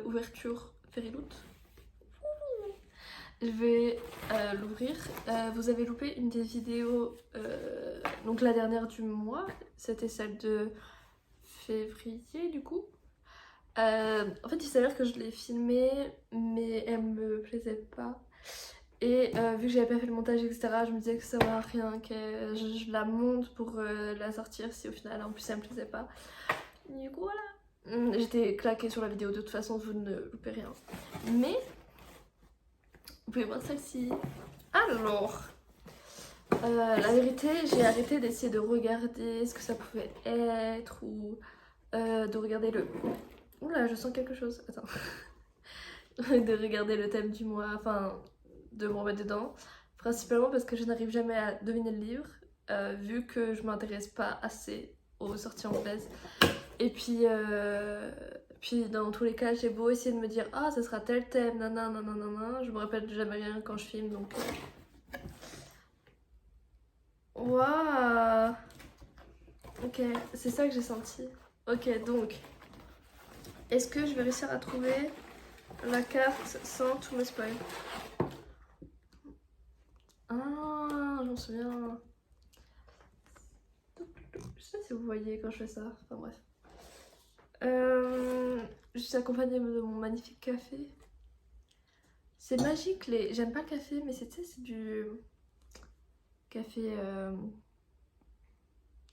ouverture Fairyloot. Je vais l'ouvrir. Vous avez loupé une des vidéos, donc la dernière du mois, c'était celle de février du coup. En fait il s'avère que je l'ai filmée mais elle me plaisait pas. Et vu que j'avais pas fait le montage etc, je me disais que ça servait à rien que je la monte pour la sortir si au final en plus elle me plaisait pas. Du coup voilà. J'étais claquée sur la vidéo, de toute façon vous ne loupez rien. Mais vous pouvez voir celle-ci. Alors, la vérité, j'ai arrêté d'essayer de regarder ce que ça pouvait être ou de regarder le... Oula, je sens quelque chose. Attends. De regarder le thème du mois, enfin, de me remettre dedans. Principalement parce que je n'arrive jamais à deviner le livre, vu que je m'intéresse pas assez aux sorties anglaises. Et puis dans tous les cas, j'ai beau essayer de me dire ah ça sera tel thème, nanana, nanana, je me rappelle jamais rien quand je filme donc. Waouh. Ok, c'est ça que j'ai senti. Ok, donc est-ce que je vais réussir à trouver la carte sans tout me spoil? Ah, j'en souviens. Je sais pas si vous voyez quand je fais ça. Enfin bref. Je suis accompagnée de mon magnifique café. C'est magique les. J'aime pas le café, mais c'est du café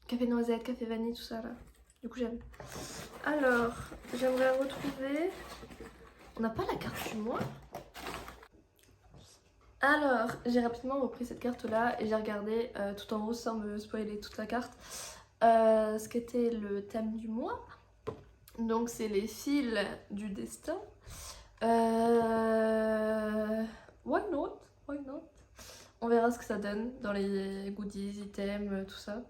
café noisette, café vanille, tout ça là. Du coup j'aime. Alors, j'aimerais retrouver. On n'a pas la carte du mois. Alors, j'ai rapidement repris cette carte là et j'ai regardé tout en haut sans me spoiler toute la carte ce qu'était le thème du mois. Donc c'est les fils du destin. Why not? Why not? On verra ce que ça donne dans les goodies, items, tout ça.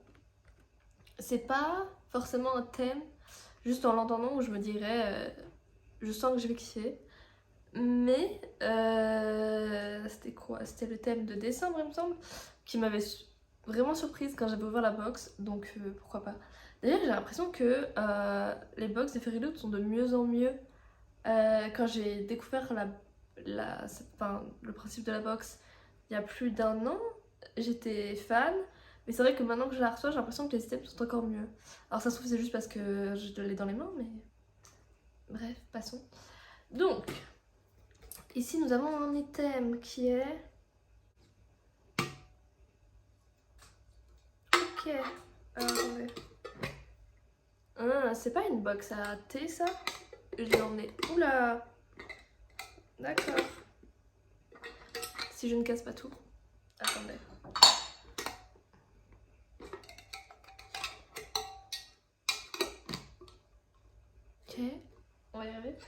C'est pas forcément un thème, juste en l'entendant où je me dirais je sens que je vais kiffer. Mais c'était quoi? C'était le thème de décembre il me semble, qui m'avait vraiment surprise quand j'avais ouvert la box, donc pourquoi pas. D'ailleurs j'ai l'impression que les box des Fairyloot sont de mieux en mieux. Quand j'ai découvert le principe de la box il y a plus d'un an, j'étais fan. Mais c'est vrai que maintenant que je la reçois, j'ai l'impression que les items sont encore mieux. Alors ça se trouve c'est juste parce que je l'ai dans les mains, mais bref, passons. Donc, ici nous avons un item qui est... Ok, attendez. Ah, c'est pas une box à thé ça? Je l'ai emmené. Oula! D'accord. Si je ne casse pas tout. Attendez. Ok, on va y arriver.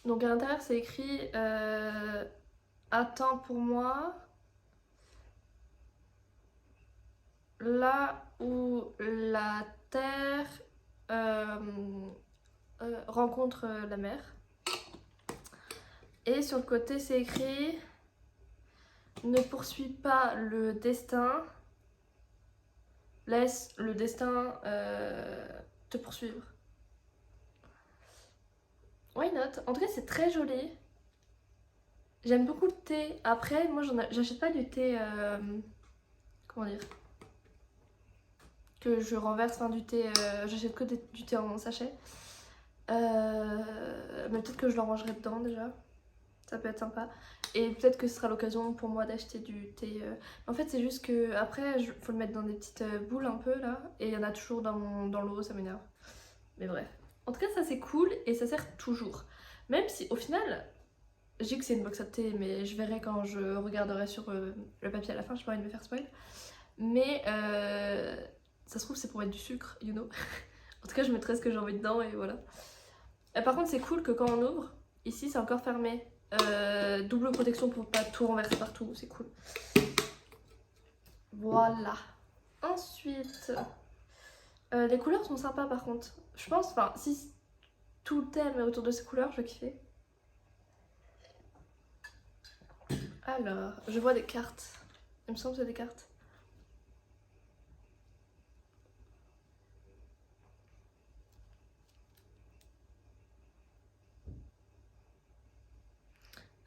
Donc à l'intérieur c'est écrit attends pour moi là où la terre rencontre la mer. Et sur le côté c'est écrit ne poursuis pas le destin, laisse le destin te poursuivre. Why not? En tout cas c'est très joli. J'aime beaucoup le thé. Après moi j'achète pas du thé comment dire, que je renverse, enfin du thé, j'achète que du thé en sachet. Mais peut-être que je le rangerai dedans déjà, ça peut être sympa. Et peut-être que ce sera l'occasion pour moi d'acheter du thé. En fait c'est juste que après faut le mettre dans des petites boules un peu là, et il y en a toujours dans l'eau, ça m'énerve. Mais bref. En tout cas ça c'est cool et ça sert toujours. Même si au final, je dis que c'est une box à thé, mais je verrai quand je regarderai sur le papier à la fin, je pas envie de me faire spoil. Mais ça se trouve c'est pour mettre du sucre, you know. En tout cas je mettrai ce que j'ai envie dedans et voilà. Par contre c'est cool que quand on ouvre, ici c'est encore fermé. Double protection pour pas tout renverser partout, c'est cool. Voilà. Ensuite, les couleurs sont sympas par contre. Je pense, enfin si tout le thème est autour de ces couleurs, je vais kiffer. Alors, je vois des cartes. Il me semble que c'est des cartes.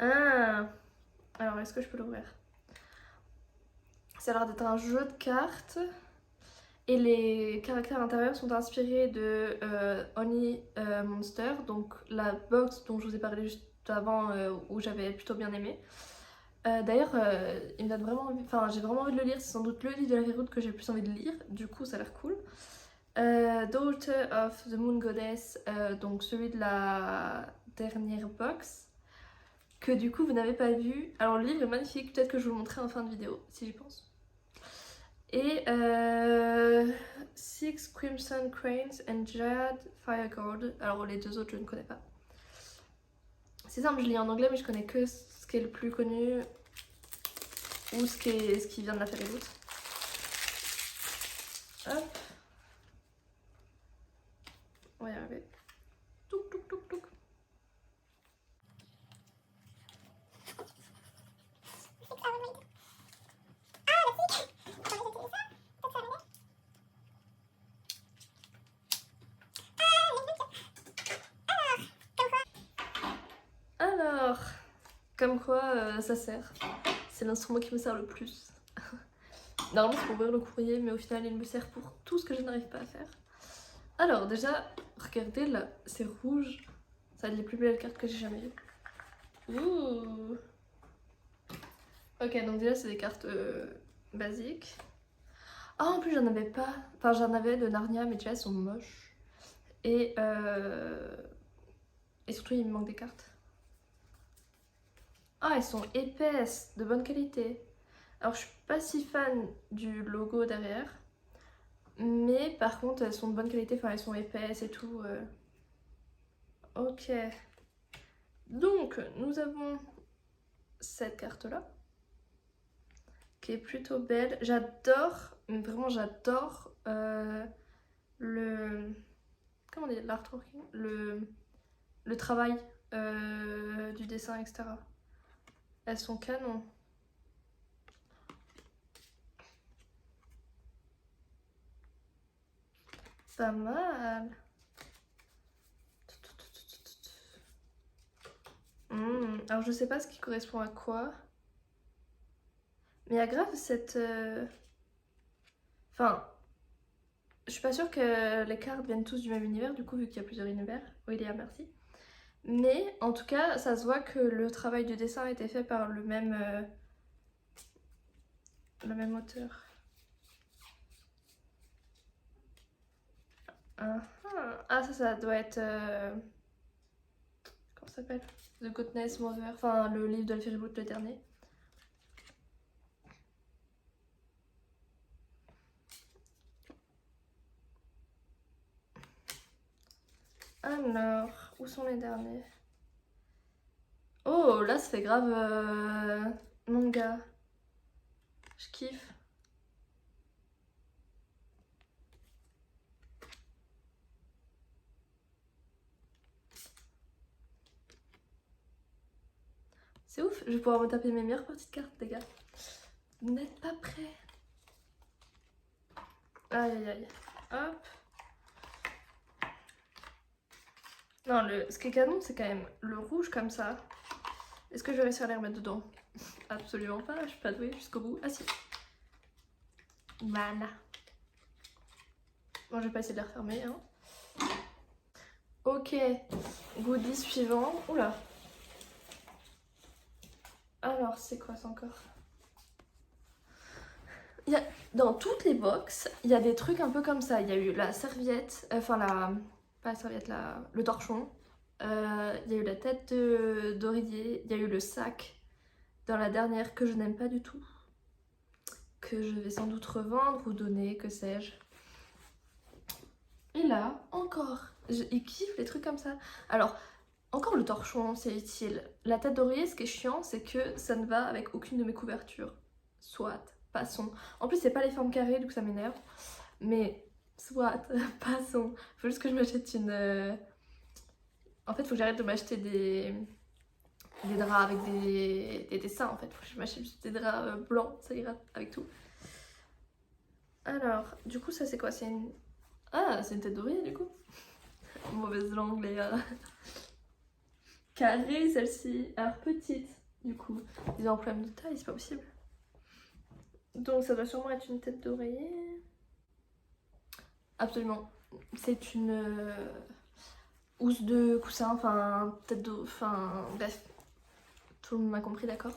Ah, alors est-ce que je peux l'ouvrir? Ça a l'air d'être un jeu de cartes. Et les caractères intérieurs sont inspirés de Honey Monster, donc la box dont je vous ai parlé juste avant, où j'avais plutôt bien aimé. D'ailleurs, il me donne vraiment envie, enfin j'ai vraiment envie de le lire, c'est sans doute le livre de la Fairy que j'ai le plus envie de lire, du coup ça a l'air cool. Daughter of the Moon Goddess, donc celui de la dernière box, que du coup vous n'avez pas vu. Alors le livre est magnifique, peut-être que je vous le montrerai en fin de vidéo, si j'y pense. Et Six Crimson Cranes and Jade Firegold. Alors les deux autres je ne connais pas. C'est simple, je lis en anglais mais je connais que ce qui est le plus connu ou ce qui vient de la Fairy Loot. Hop. On va y arriver. Touc touc touc touc. Alors, comme quoi ça sert. C'est l'instrument qui me sert le plus. Normalement c'est pour ouvrir le courrier, mais au final il me sert pour tout ce que je n'arrive pas à faire. Alors déjà, regardez là, c'est rouge. Ça va être les plus belles cartes que j'ai jamais vues. Ouh. Ok, donc déjà c'est des cartes basiques. Ah, en plus j'en avais pas. Enfin j'en avais de Narnia, mais déjà elles sont moches. Et surtout il me manque des cartes. Ah, elles sont épaisses, de bonne qualité. Alors je suis pas si fan du logo derrière. Mais par contre elles sont de bonne qualité, enfin elles sont épaisses et tout. Ok. Donc nous avons cette carte là. Qui est plutôt belle. J'adore, vraiment j'adore le... Comment on dit? L'artworking? Le travail du dessin, etc. Elles sont canon. Pas mal. Alors je sais pas ce qui correspond à quoi. Mais il y a grave cette... Enfin, je suis pas sûre que les cartes viennent tous du même univers, du coup, vu qu'il y a plusieurs univers. William, merci. Mais en tout cas, ça se voit que le travail du dessin a été fait par le même auteur. Ah, ça doit être... comment ça s'appelle? The Goodness Mother, enfin le livre de la Fairy Loot, le dernier. Alors, où sont les derniers? Oh, là ça fait grave manga. Je kiffe. C'est ouf, je vais pouvoir me taper mes meilleures parties de cartes, les gars. Vous n'êtes pas prêts. Aïe aïe aïe. Hop. Non, ce qui est canon, c'est quand même le rouge comme ça. Est-ce que je vais réussir à les remettre dedans? Absolument pas, je suis pas douée jusqu'au bout. Ah si. Voilà. Bon, je vais pas essayer de les refermer. Hein. Ok, goodie suivant. Oula. Alors, c'est quoi ça encore? Dans toutes les box, il y a des trucs un peu comme ça. Il y a eu la serviette, enfin pas la serviette, le torchon. Il y a eu la tête d'oreiller. Il y a eu le sac dans la dernière que je n'aime pas du tout. Que je vais sans doute revendre ou donner, que sais-je. Et là, encore, ils kiffent les trucs comme ça. Alors, encore le torchon, c'est utile. La tête d'oreiller, ce qui est chiant, c'est que ça ne va avec aucune de mes couvertures. Soit, passons. En plus, c'est pas les formes carrées, du coup ça m'énerve. Mais, soit, passons. Faut juste que je m'achète une... En fait, faut que j'arrête de m'acheter des draps avec des dessins, en fait. Faut que je m'achète juste des draps blancs, ça ira avec tout. Alors, du coup, ça c'est quoi? C'est une... Ah, c'est une tête d'oreiller, du coup. Mauvaise langue, les gars. carrée celle-ci. Alors petite, du coup. Ils ont un problème de taille, c'est pas possible. Donc ça doit sûrement être une tête d'oreiller. Absolument. C'est une housse de coussin, enfin tête d'eau, enfin bref. Tout le monde m'a compris, d'accord.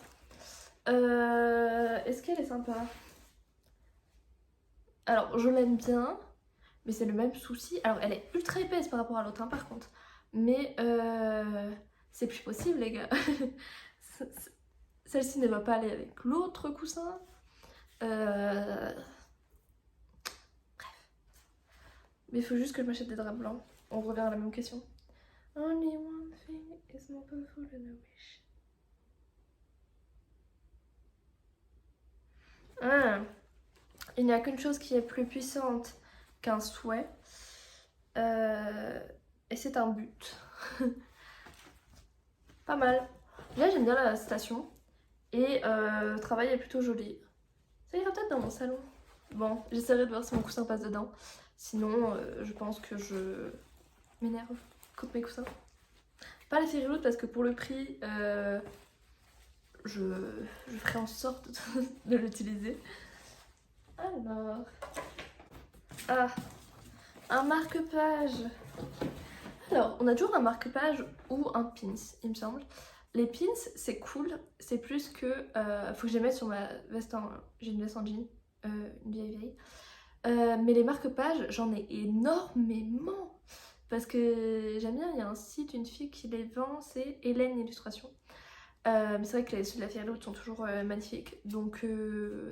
Est-ce qu'elle est sympa? Alors je l'aime bien, mais c'est le même souci. Alors elle est ultra épaisse par rapport à l'autre, hein, par contre. Mais c'est plus possible, les gars. Celle-ci ne va pas aller avec l'autre coussin. Bref. Mais il faut juste que je m'achète des draps blancs. On revient à la même question. Only one thing is more powerful than a wish. Ah. Il n'y a qu'une chose qui est plus puissante qu'un souhait. Et c'est un but. Pas mal. Là j'aime bien la station. Et le travail est plutôt joli. Ça ira peut-être dans mon salon. Bon, j'essaierai de voir si mon coussin passe dedans. Sinon, je pense que je m'énerve contre mes coussins. Pas la série l'autre parce que pour le prix, je ferai en sorte de l'utiliser. Alors... Ah, un marque-page. Alors, on a toujours un marque-page ou un pins, il me semble. Les pins, c'est cool. C'est plus que... faut que je les mette sur ma veste en... J'ai une veste en jean, une vieille. Mais les marque-pages, j'en ai énormément. Parce que j'aime bien, il y a un site, une fille qui les vend, c'est Hélène Illustration. Mais c'est vrai que ceux de la Fiery Loot sont toujours magnifiques. Donc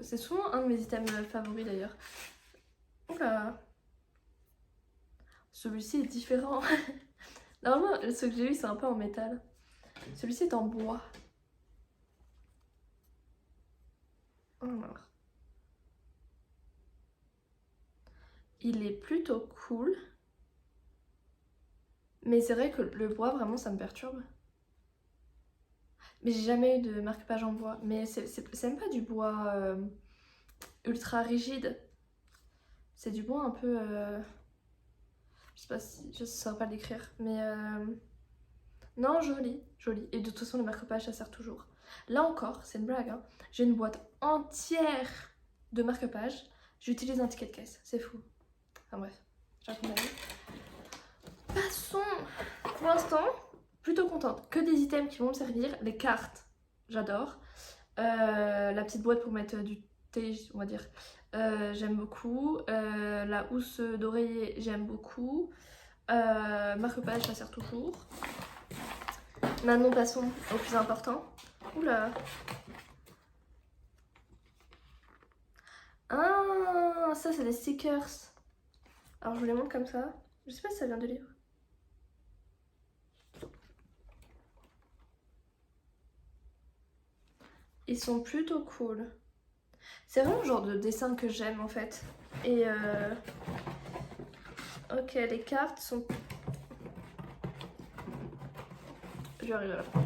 c'est souvent un de mes items favoris d'ailleurs. Oula. Celui-ci est différent. Normalement, ceux que j'ai eu, c'est un peu en métal. Celui-ci est en bois. Alors. Il est plutôt cool. Mais c'est vrai que le bois, vraiment, ça me perturbe. Mais j'ai jamais eu de marque-page en bois. Mais c'est même pas du bois ultra rigide. C'est du bois un peu... je sais pas si... Je saurais pas le décrire. Mais... Non, joli, joli. Et de toute façon, le marque-page, ça sert toujours. Là encore, c'est une blague, hein. J'ai une boîte entière de marque-page. J'utilise un ticket de caisse. C'est fou. Enfin bref, j'ai raconté la vie. Passons. Pour l'instant, plutôt contente. Que des items qui vont me servir. Les cartes, j'adore. La petite boîte pour mettre du thé, on va dire. J'aime beaucoup. La housse d'oreiller, j'aime beaucoup. Marque-page, ça sert toujours. Maintenant, passons au plus important. Oula. Ah, ça, c'est des stickers. Alors, je vous les montre comme ça. Je sais pas si ça vient de livre. Ils sont plutôt cool. C'est vraiment le genre de dessin que j'aime en fait. Et ok, les cartes sont... Je vais arriver à la fin.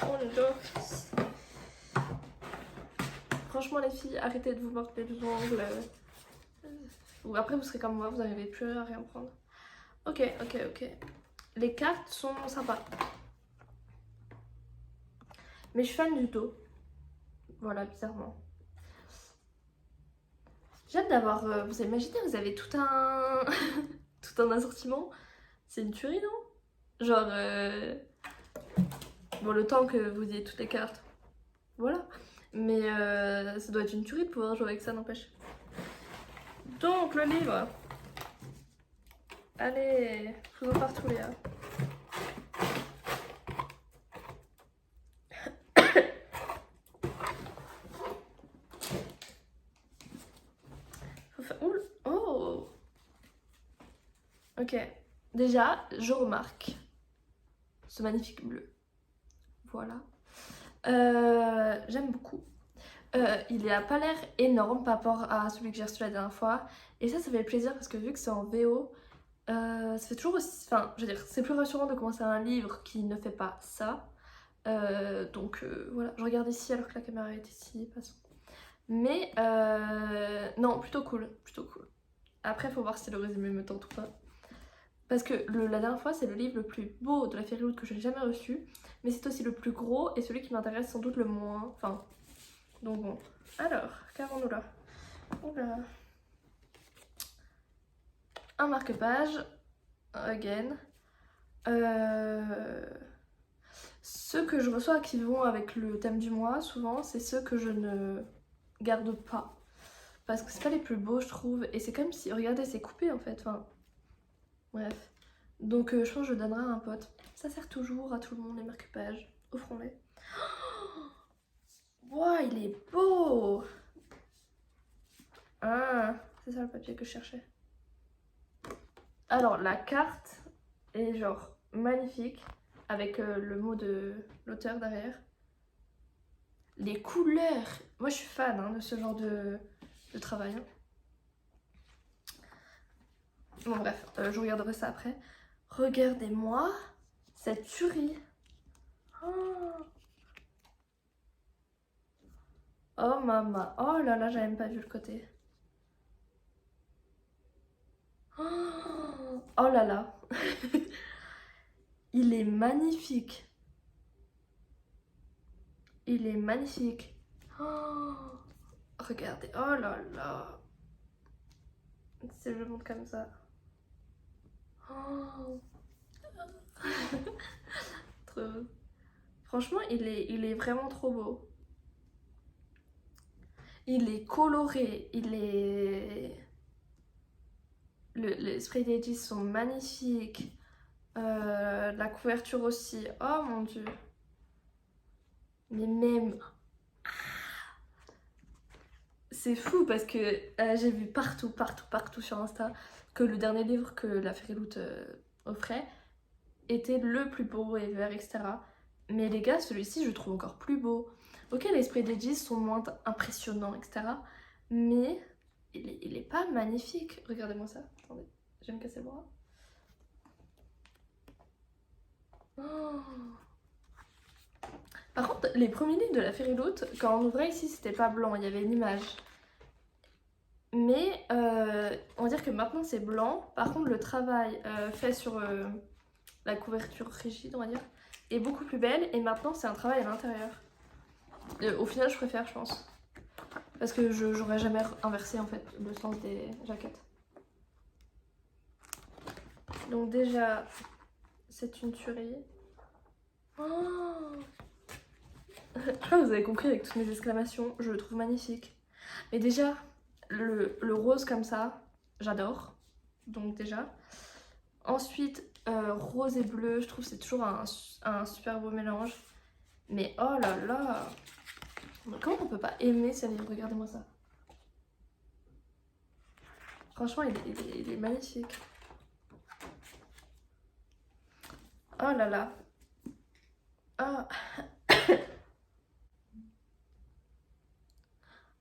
Oh non. Franchement les filles, arrêtez de vous mordre les ongles. Ou après vous serez comme moi, vous n'arrivez plus à rien prendre. Ok. Les cartes sont sympas. Mais je suis fan du dos. Voilà, bizarrement. J'ai hâte d'avoir... vous imaginez, vous avez tout un... tout un assortiment. C'est une tuerie, non? Genre... Bon, le temps que vous ayez toutes les cartes. Voilà. Mais ça doit être une tuerie de pouvoir jouer avec ça, n'empêche. Donc, le livre. Allez, faisons partout, Léa. Oh. Ok. Déjà, je remarque ce magnifique bleu. Voilà. J'aime beaucoup. Il n'a pas l'air énorme par rapport à celui que j'ai reçu la dernière fois. Et ça fait plaisir parce que vu que c'est en VO, ça fait toujours aussi... Enfin, je veux dire, c'est plus rassurant de commencer un livre qui ne fait pas ça. Donc voilà, je regarde ici alors que la caméra est ici, passons. Mais non, plutôt cool, plutôt cool. Après, faut voir si le résumé me tente ou pas. Parce que la dernière fois, c'est le livre le plus beau de la Fairyloot que j'ai jamais reçu. Mais c'est aussi le plus gros et celui qui m'intéresse sans doute le moins. Enfin, donc bon. Alors, qu'avons-nous là? Oula. Un marque-page. Again. Ceux que je reçois qui vont avec le thème du mois, souvent, c'est ceux que je ne garde pas. Parce que c'est pas les plus beaux, je trouve. Et c'est comme si, regardez, c'est coupé en fait. Enfin, bref. Donc je pense que je donnerai à un pote. Ça sert toujours à tout le monde, les marque-pages. Offrons-les. Wow, il est beau! Ah, c'est ça le papier que je cherchais. Alors, la carte est genre magnifique. Avec le mot de l'auteur derrière. Les couleurs! Moi, je suis fan hein, de ce genre de travail. Hein. Bon, bref, je regarderai ça après. Regardez-moi cette tuerie! Oh maman, oh là là, j'avais même pas vu le côté. Oh là là. Il est magnifique. Il est magnifique. Oh, regardez, oh là là. Si je le montre comme ça. Oh. Trop. Franchement, il est vraiment trop beau. Il est coloré, il est... Les sprays d'Aegis sont magnifiques. La couverture aussi. Oh mon dieu. Mais même... C'est fou parce que j'ai vu partout sur Insta que le dernier livre que la Fairyloot offrait était le plus beau ever, etc. Mais les gars, celui-ci, je le trouve encore plus beau. Ok, les sprays d'Aegis sont moins impressionnants, etc. Mais il est pas magnifique. Regardez-moi ça. Attendez, je vais me casser le bras. Oh. Par contre, les premiers livres de la Fairyloot, quand on ouvrait ici, c'était pas blanc, il y avait une image. Mais on va dire que maintenant c'est blanc. Par contre, le travail fait sur la couverture rigide, on va dire, est beaucoup plus belle. Et maintenant, c'est un travail à l'intérieur. Au final, je préfère, je pense. Parce que j'aurais jamais inversé en fait le sens des jaquettes. Donc déjà, c'est une tuerie. Oh, je crois que vous avez compris avec toutes mes exclamations, je le trouve magnifique. Mais déjà, le rose comme ça, j'adore. Donc déjà. Ensuite, rose et bleu, je trouve que c'est toujours un super beau mélange. Mais oh là là! Comment on peut pas aimer ce livre? Regardez-moi ça. Franchement, il est magnifique. Oh là là. Ah.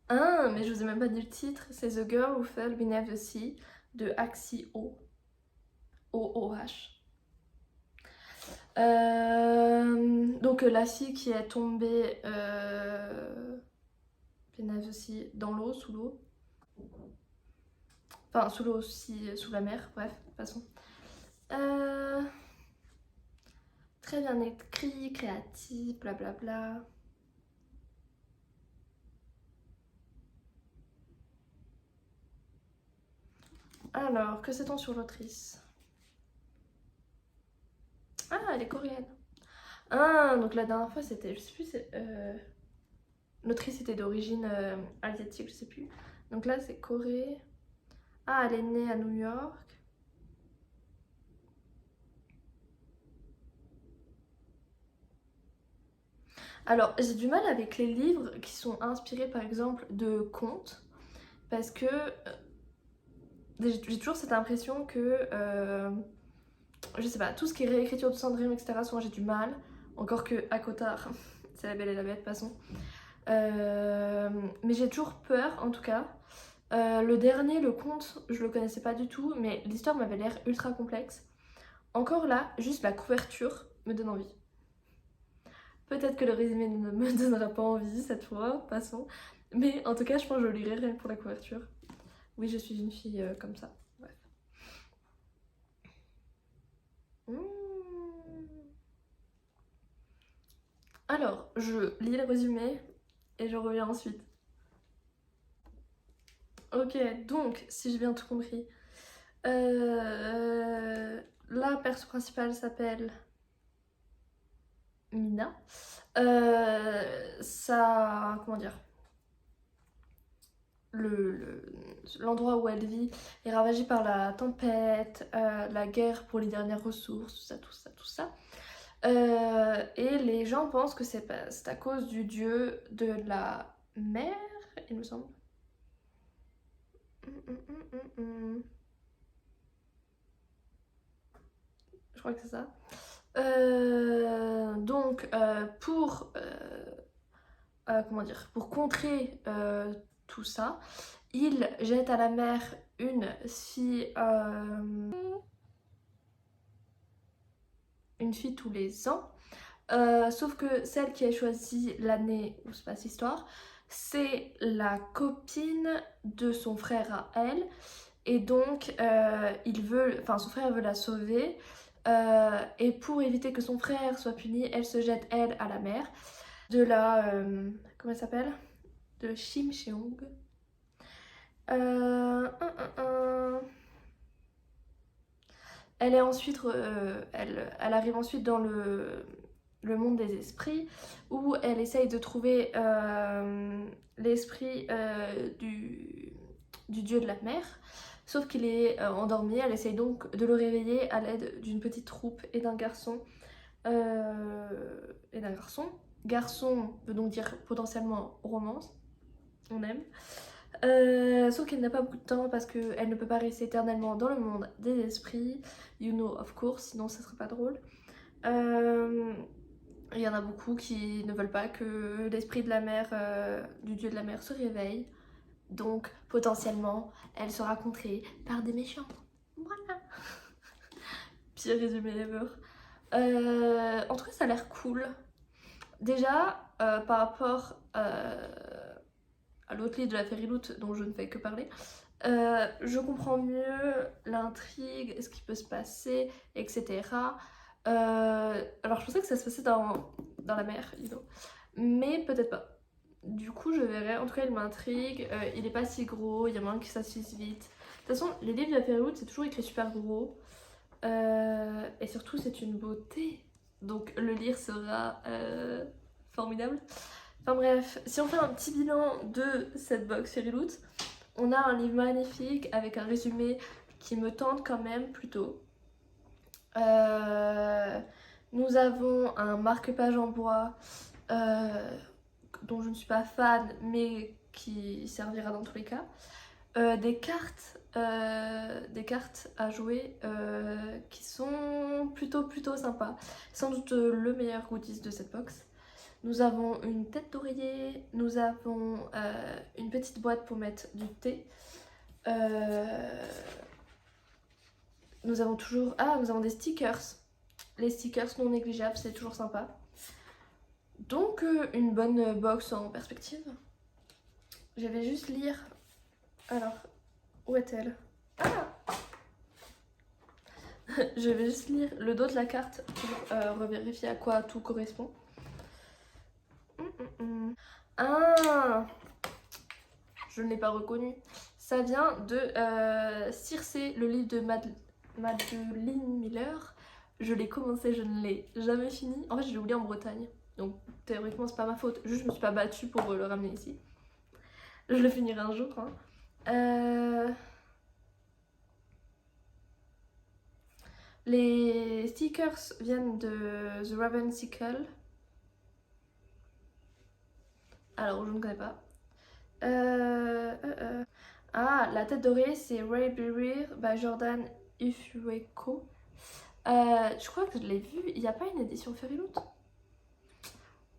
Ah, mais je vous ai même pas dit le titre. C'est The Girl Who Fell Beneath the Sea de Axie O. O-O-H. Donc la fille qui est tombée beneath the sea, dans l'eau, sous l'eau. Enfin, sous l'eau aussi, sous la mer, bref, de toute façon. Très bien écrit, créatif, blablabla. Alors, que sait-on sur l'autrice? Ah, elle est coréenne. Ah, donc la dernière fois c'était, je sais plus, l'autrice était d'origine asiatique, je sais plus. Donc là c'est Corée. Ah, elle est née à New York. Alors, j'ai du mal avec les livres qui sont inspirés par exemple de contes. Parce que j'ai toujours cette impression que, je sais pas, tout ce qui est réécriture de Cendrillon, etc., souvent j'ai du mal. Encore que Akotar, c'est La Belle et la Bête, passons. Mais j'ai toujours peur, en tout cas. Le dernier, le conte, je le connaissais pas du tout, mais l'histoire m'avait l'air ultra complexe. Encore là, juste la couverture me donne envie. Peut-être que le résumé ne me donnera pas envie cette fois, passons. Mais en tout cas, je pense que je le lirai rien que pour la couverture. Oui, je suis une fille comme ça. Bref. je lis le résumé et je reviens ensuite. Ok, donc, si j'ai bien tout compris, la perso principale s'appelle Mina. Ça, comment dire, l'endroit où elle vit est ravagé par la tempête, la guerre pour les dernières ressources, tout ça, tout ça, tout ça. Et les gens pensent que c'est à cause du dieu de la mer, il me semble. Je crois que c'est ça. Donc, comment dire, pour contrer tout ça, il jette à la mer une fille tous les ans. Sauf que celle qui a choisi l'année où se passe l'histoire, c'est la copine de son frère à elle. Et donc, son frère veut la sauver. Et pour éviter que son frère soit puni, elle se jette, elle, à la mer. De la... comment elle s'appelle? De Shim Cheong. Elle est ensuite... elle arrive ensuite dans le monde des esprits, où elle essaye de trouver l'esprit du dieu de la mer. Sauf qu'il est endormi, elle essaye donc de le réveiller à l'aide d'une petite troupe et d'un garçon. Garçon veut donc dire potentiellement romance, on aime. Sauf qu'elle n'a pas beaucoup de temps parce qu'elle ne peut pas rester éternellement dans le monde des esprits. You know, of course, sinon ça serait pas drôle. Il y en a beaucoup qui ne veulent pas que l'esprit de la mer, du dieu de la mer, se réveille. Donc, potentiellement, elle sera contrée par des méchants. Voilà. Pire résumé ever. En tout cas, ça a l'air cool. Déjà, par rapport à l'autre livre de la Fairyloot dont je ne fais que parler, je comprends mieux l'intrigue, ce qui peut se passer, etc. Alors je pensais que ça se passait dans la mer, mais peut-être pas. Du coup je verrai, en tout cas il m'intrigue, il est pas si gros, il y a moyen que ça se lise vite. De toute façon les livres de la Fairyloot c'est toujours écrit super gros, et surtout c'est une beauté, donc le lire sera formidable. Enfin bref, si on fait un petit bilan de cette box Fairyloot, on a un livre magnifique avec un résumé qui me tente quand même plutôt. Nous avons un marque-page en bois dont je ne suis pas fan mais qui servira dans tous les cas. Des cartes à jouer qui sont plutôt sympas. Sans doute le meilleur goodies de cette box. Nous avons une tête d'oreiller, nous avons une petite boîte pour mettre du thé. Nous avons des stickers. Les stickers non négligeables, c'est toujours sympa. Donc une bonne box en perspective. Je vais juste lire. Alors, où est-elle? Ah je vais juste lire le dos de la carte pour revérifier à quoi tout correspond. Ah, je ne l'ai pas reconnu. Ça vient de Circé, le livre de Madeline Miller. Je l'ai commencé, je ne l'ai jamais fini. En fait, je l'ai oublié en Bretagne. Donc, théoriquement, c'est pas ma faute. Juste, je me suis pas battue pour le ramener ici. Je le finirai un jour. Hein. Les stickers viennent de The Raven Sickle. Alors, je ne connais pas. Ah, la tête dorée, c'est Ray Berry by Jordan Ifueko. Je crois que je l'ai vu. Il n'y a pas une édition Fairyloot?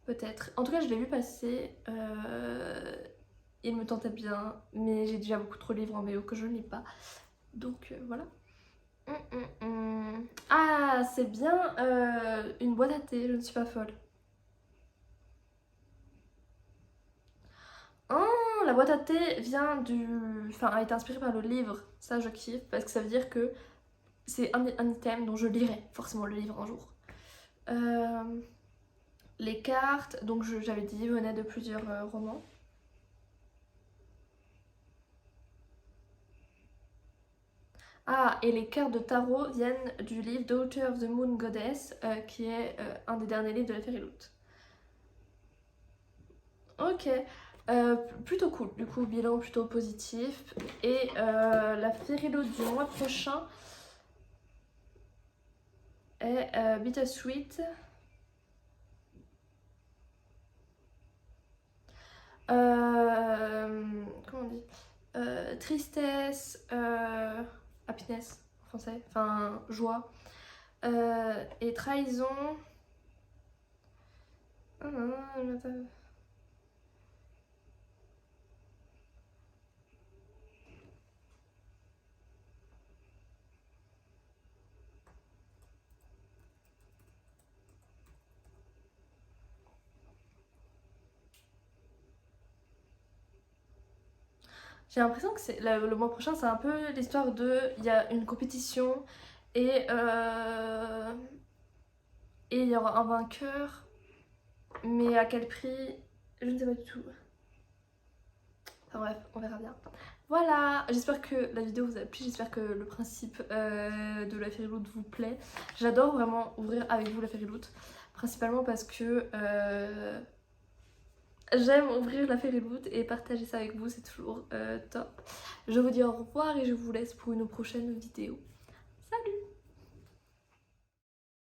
Peut-être. En tout cas, je l'ai vu passer. Il me tentait bien, mais j'ai déjà beaucoup trop de livres en VO que je ne lis pas. Donc voilà. Ah, c'est bien une boîte à thé, je ne suis pas folle. Oh, la boîte à thé a été inspirée par le livre. Ça, je kiffe parce que ça veut dire que c'est un item dont je lirai forcément le livre un jour. Les cartes, donc j'avais dit, venaient de plusieurs romans. Ah, et les cartes de tarot viennent du livre Daughter of the Moon Goddess, qui est un des derniers livres de la Fairyloot. Ok, plutôt cool, du coup bilan plutôt positif. Et la Fairyloot du mois prochain est Bittersweet. Comment on dit, tristesse, happiness en français, enfin joie, et trahison. Ah, non, attends. J'ai l'impression que le mois prochain, c'est un peu l'histoire de. Il y a une compétition et, et il y aura un vainqueur, mais à quel prix? Je ne sais pas du tout. Enfin bref, on verra bien. Voilà, j'espère que la vidéo vous a plu, j'espère que le principe de la Fairyloot vous plaît. J'adore vraiment ouvrir avec vous la Fairyloot, principalement parce que j'aime ouvrir la Fairyloot et partager ça avec vous, c'est toujours top. Je vous dis au revoir et je vous laisse pour une prochaine vidéo.